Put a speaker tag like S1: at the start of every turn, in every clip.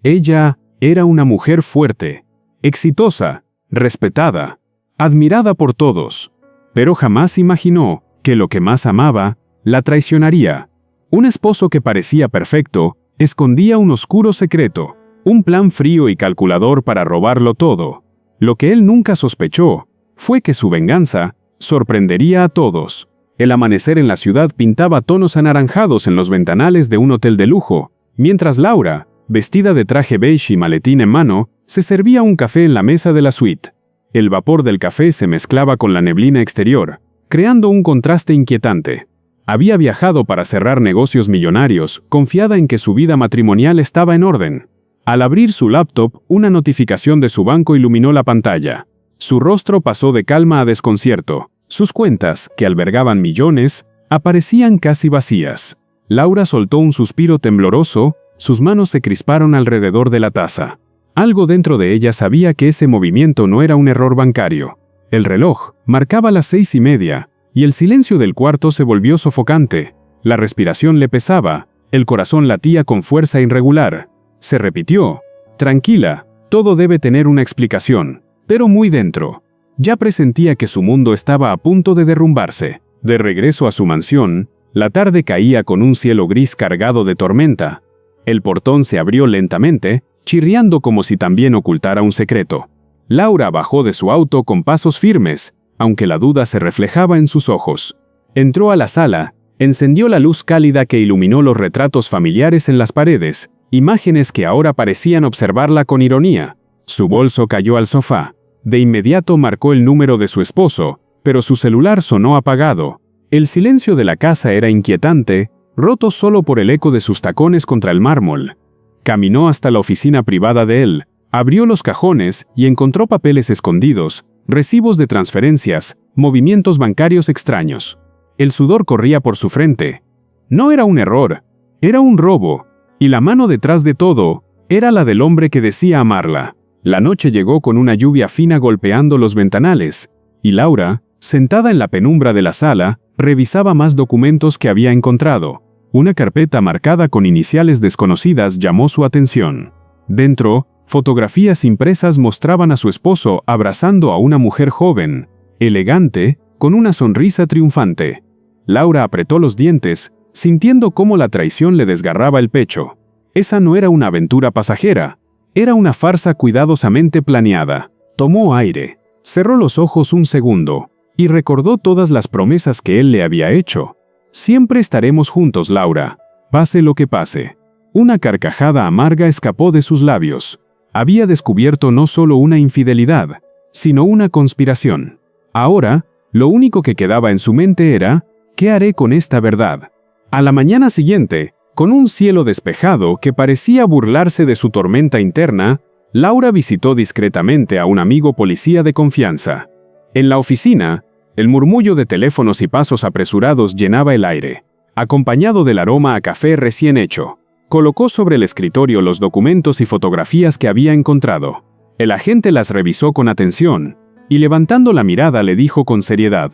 S1: Ella era una mujer fuerte, exitosa, respetada, admirada por todos, pero jamás imaginó que lo que más amaba la traicionaría. Un esposo que parecía perfecto escondía un oscuro secreto, un plan frío y calculador para robarlo todo. Lo que él nunca sospechó fue que su venganza sorprendería a todos. El amanecer en la ciudad pintaba tonos anaranjados en los ventanales de un hotel de lujo, mientras Laura, vestida de traje beige y maletín en mano, se servía un café en la mesa de la suite. El vapor del café se mezclaba con la neblina exterior, creando un contraste inquietante. Había viajado para cerrar negocios millonarios, confiada en que su vida matrimonial estaba en orden. Al abrir su laptop, una notificación de su banco iluminó la pantalla. Su rostro pasó de calma a desconcierto. Sus cuentas, que albergaban millones, aparecían casi vacías. Laura soltó un suspiro tembloroso, sus manos se crisparon alrededor de la taza. Algo dentro de ella sabía que ese movimiento no era un error bancario. El reloj marcaba las 6:30, y el silencio del cuarto se volvió sofocante. La respiración le pesaba, el corazón latía con fuerza irregular. Se repitió: tranquila, todo debe tener una explicación. Pero muy dentro, ya presentía que su mundo estaba a punto de derrumbarse. De regreso a su mansión, la tarde caía con un cielo gris cargado de tormenta. El portón se abrió lentamente, chirriando como si también ocultara un secreto. Laura bajó de su auto con pasos firmes, aunque la duda se reflejaba en sus ojos. Entró a la sala, encendió la luz cálida que iluminó los retratos familiares en las paredes, imágenes que ahora parecían observarla con ironía. Su bolso cayó al sofá. De inmediato marcó el número de su esposo, pero su celular sonó apagado. El silencio de la casa era inquietante, roto solo por el eco de sus tacones contra el mármol. Caminó hasta la oficina privada de él, abrió los cajones y encontró papeles escondidos, recibos de transferencias, movimientos bancarios extraños. El sudor corría por su frente. No era un error, era un robo, y la mano detrás de todo era la del hombre que decía amarla. La noche llegó con una lluvia fina golpeando los ventanales, y Laura, sentada en la penumbra de la sala, revisaba más documentos que había encontrado. Una carpeta marcada con iniciales desconocidas llamó su atención. Dentro, fotografías impresas mostraban a su esposo abrazando a una mujer joven, elegante, con una sonrisa triunfante. Laura apretó los dientes, sintiendo cómo la traición le desgarraba el pecho. Esa no era una aventura pasajera, era una farsa cuidadosamente planeada. Tomó aire, cerró los ojos un segundo, y recordó todas las promesas que él le había hecho. Siempre estaremos juntos, Laura, pase lo que pase. Una carcajada amarga escapó de sus labios. Había descubierto no solo una infidelidad, sino una conspiración. Ahora, lo único que quedaba en su mente era: ¿qué haré con esta verdad? A la mañana siguiente, con un cielo despejado que parecía burlarse de su tormenta interna, Laura visitó discretamente a un amigo policía de confianza. En la oficina, el murmullo de teléfonos y pasos apresurados llenaba el aire, acompañado del aroma a café recién hecho. Colocó sobre el escritorio los documentos y fotografías que había encontrado. El agente las revisó con atención, y levantando la mirada le dijo con seriedad: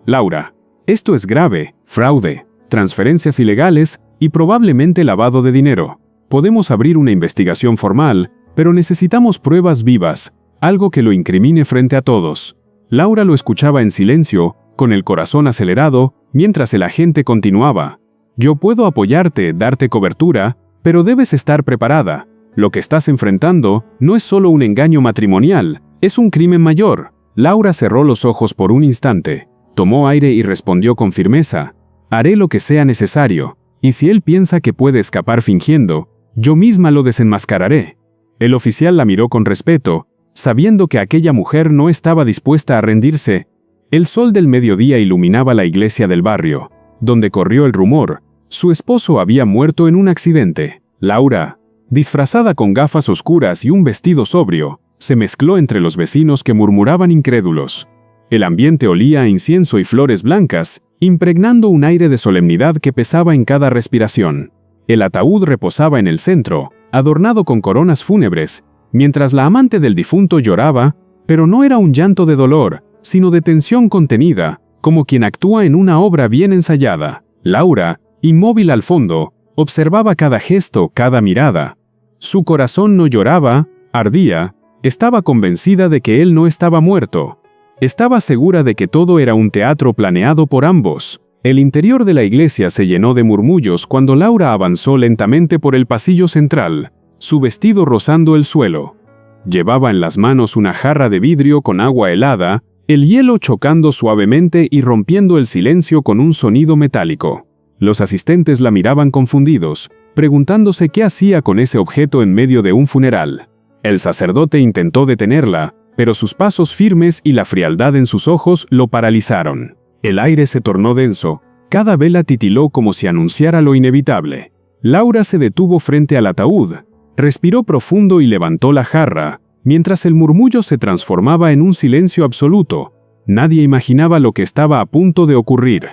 S1: Laura, esto es grave, fraude, transferencias ilegales y probablemente lavado de dinero. Podemos abrir una investigación formal, pero necesitamos pruebas vivas, algo que lo incrimine frente a todos. Laura lo escuchaba en silencio, con el corazón acelerado, mientras el agente continuaba: yo puedo apoyarte, darte cobertura, pero debes estar preparada. Lo que estás enfrentando no es solo un engaño matrimonial, es un crimen mayor. Laura cerró los ojos por un instante, tomó aire y respondió con firmeza: haré lo que sea necesario, y si él piensa que puede escapar fingiendo, yo misma lo desenmascararé. El oficial la miró con respeto, sabiendo que aquella mujer no estaba dispuesta a rendirse. El sol del mediodía iluminaba la iglesia del barrio, donde corrió el rumor: su esposo había muerto en un accidente. Laura, disfrazada con gafas oscuras y un vestido sobrio, se mezcló entre los vecinos que murmuraban incrédulos. El ambiente olía a incienso y flores blancas, impregnando un aire de solemnidad que pesaba en cada respiración. El ataúd reposaba en el centro, adornado con coronas fúnebres, mientras la amante del difunto lloraba, pero no era un llanto de dolor, sino de tensión contenida, como quien actúa en una obra bien ensayada. Laura, inmóvil al fondo, observaba cada gesto, cada mirada. Su corazón no lloraba, ardía, estaba convencida de que él no estaba muerto. Estaba segura de que todo era un teatro planeado por ambos. El interior de la iglesia se llenó de murmullos cuando Laura avanzó lentamente por el pasillo central, su vestido rozando el suelo. Llevaba en las manos una jarra de vidrio con agua helada, el hielo chocando suavemente y rompiendo el silencio con un sonido metálico. Los asistentes la miraban confundidos, preguntándose qué hacía con ese objeto en medio de un funeral. El sacerdote intentó detenerla, pero sus pasos firmes y la frialdad en sus ojos lo paralizaron. El aire se tornó denso, cada vela titiló como si anunciara lo inevitable. Laura se detuvo frente al ataúd, respiró profundo y levantó la jarra, mientras el murmullo se transformaba en un silencio absoluto. Nadie imaginaba lo que estaba a punto de ocurrir.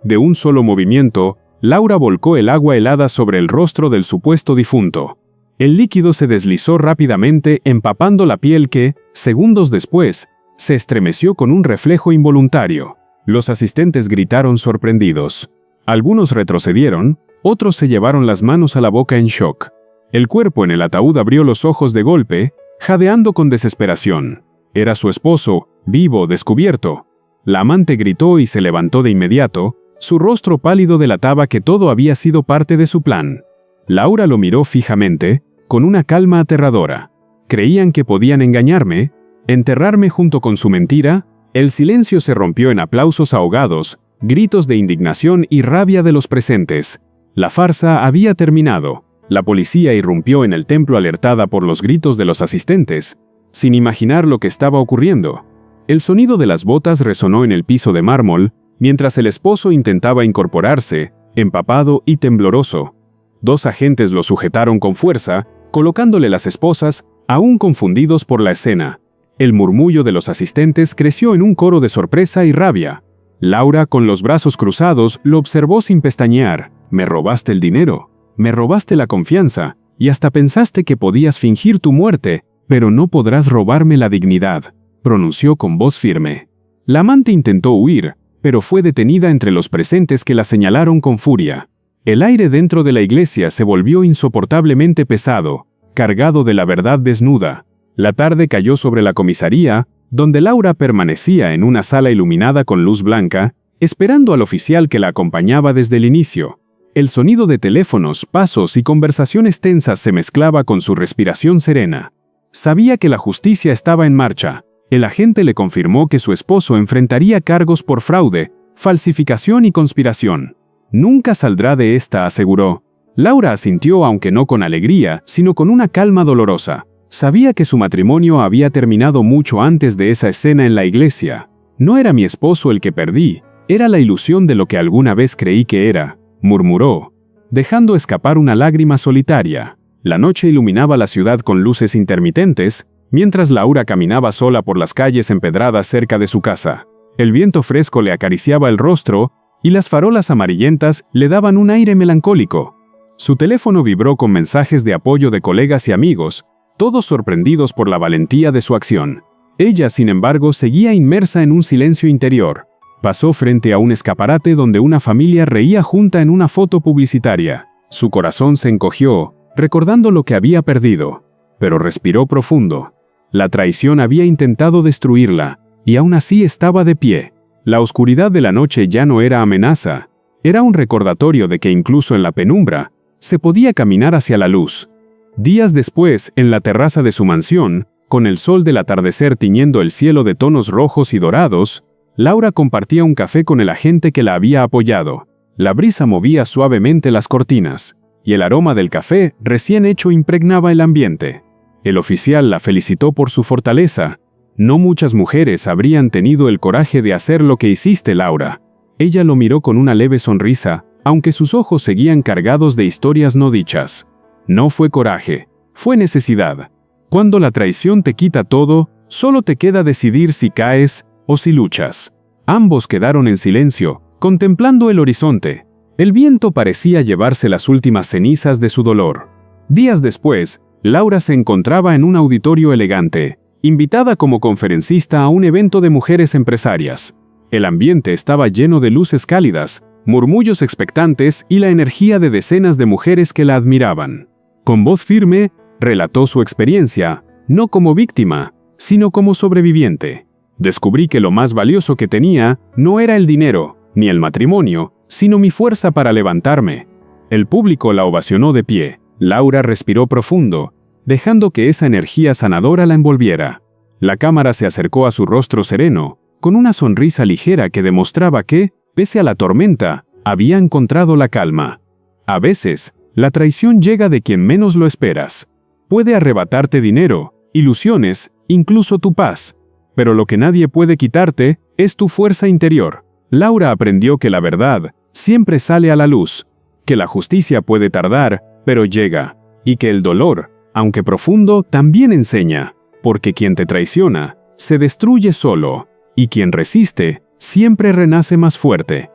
S1: De un solo movimiento, Laura volcó el agua helada sobre el rostro del supuesto difunto. El líquido se deslizó rápidamente, empapando la piel que, segundos después, se estremeció con un reflejo involuntario. Los asistentes gritaron sorprendidos. Algunos retrocedieron, otros se llevaron las manos a la boca en shock. El cuerpo en el ataúd abrió los ojos de golpe, jadeando con desesperación. Era su esposo, vivo, descubierto. La amante gritó y se levantó de inmediato, su rostro pálido delataba que todo había sido parte de su plan. Laura lo miró fijamente, con una calma aterradora. ¿Creían que podían engañarme? ¿Enterrarme junto con su mentira? El silencio se rompió en aplausos ahogados, gritos de indignación y rabia de los presentes. La farsa había terminado. La policía irrumpió en el templo alertada por los gritos de los asistentes, sin imaginar lo que estaba ocurriendo. El sonido de las botas resonó en el piso de mármol, mientras el esposo intentaba incorporarse, empapado y tembloroso. 2 agentes lo sujetaron con fuerza, colocándole las esposas, aún confundidos por la escena. El murmullo de los asistentes creció en un coro de sorpresa y rabia. Laura, con los brazos cruzados, lo observó sin pestañear. «Me robaste el dinero, me robaste la confianza, y hasta pensaste que podías fingir tu muerte, pero no podrás robarme la dignidad», pronunció con voz firme. La amante intentó huir, pero fue detenida entre los presentes que la señalaron con furia. El aire dentro de la iglesia se volvió insoportablemente pesado, cargado de la verdad desnuda. La tarde cayó sobre la comisaría, donde Laura permanecía en una sala iluminada con luz blanca, esperando al oficial que la acompañaba desde el inicio. El sonido de teléfonos, pasos y conversaciones tensas se mezclaba con su respiración serena. Sabía que la justicia estaba en marcha. El agente le confirmó que su esposo enfrentaría cargos por fraude, falsificación y conspiración. «Nunca saldrá de esta», aseguró. Laura asintió, aunque no con alegría, sino con una calma dolorosa. Sabía que su matrimonio había terminado mucho antes de esa escena en la iglesia. «No era mi esposo el que perdí, era la ilusión de lo que alguna vez creí que era», murmuró, dejando escapar una lágrima solitaria. La noche iluminaba la ciudad con luces intermitentes, mientras Laura caminaba sola por las calles empedradas cerca de su casa. El viento fresco le acariciaba el rostro, y las farolas amarillentas le daban un aire melancólico. Su teléfono vibró con mensajes de apoyo de colegas y amigos, todos sorprendidos por la valentía de su acción. Ella, sin embargo, seguía inmersa en un silencio interior. Pasó frente a un escaparate donde una familia reía junta en una foto publicitaria. Su corazón se encogió, recordando lo que había perdido, pero respiró profundo. La traición había intentado destruirla, y aún así estaba de pie. La oscuridad de la noche ya no era amenaza, era un recordatorio de que incluso en la penumbra, se podía caminar hacia la luz. Días después, en la terraza de su mansión, con el sol del atardecer tiñendo el cielo de tonos rojos y dorados, Laura compartía un café con el agente que la había apoyado. La brisa movía suavemente las cortinas, y el aroma del café recién hecho impregnaba el ambiente. El oficial la felicitó por su fortaleza. «No muchas mujeres habrían tenido el coraje de hacer lo que hiciste, Laura». Ella lo miró con una leve sonrisa, aunque sus ojos seguían cargados de historias no dichas. No fue coraje, fue necesidad. Cuando la traición te quita todo, solo te queda decidir si caes o si luchas. Ambos quedaron en silencio, contemplando el horizonte. El viento parecía llevarse las últimas cenizas de su dolor. Días después, Laura se encontraba en un auditorio elegante, invitada como conferencista a un evento de mujeres empresarias. El ambiente estaba lleno de luces cálidas, murmullos expectantes y la energía de decenas de mujeres que la admiraban. Con voz firme, Relató su experiencia, no como víctima, sino como sobreviviente. Descubrí que lo más valioso que tenía no era el dinero, ni el matrimonio, sino mi fuerza para levantarme. El público la ovacionó de pie. Laura respiró profundo, dejando que esa energía sanadora la envolviera. La cámara se acercó a su rostro sereno, con una sonrisa ligera que demostraba que, pese a la tormenta, había encontrado la calma. A veces, la traición llega de quien menos lo esperas. Puede arrebatarte dinero, ilusiones, incluso tu paz. Pero lo que nadie puede quitarte es tu fuerza interior. Laura aprendió que la verdad siempre sale a la luz, que la justicia puede tardar, pero llega, y que el dolor, aunque profundo, también enseña, porque quien te traiciona se destruye solo, y quien resiste siempre renace más fuerte.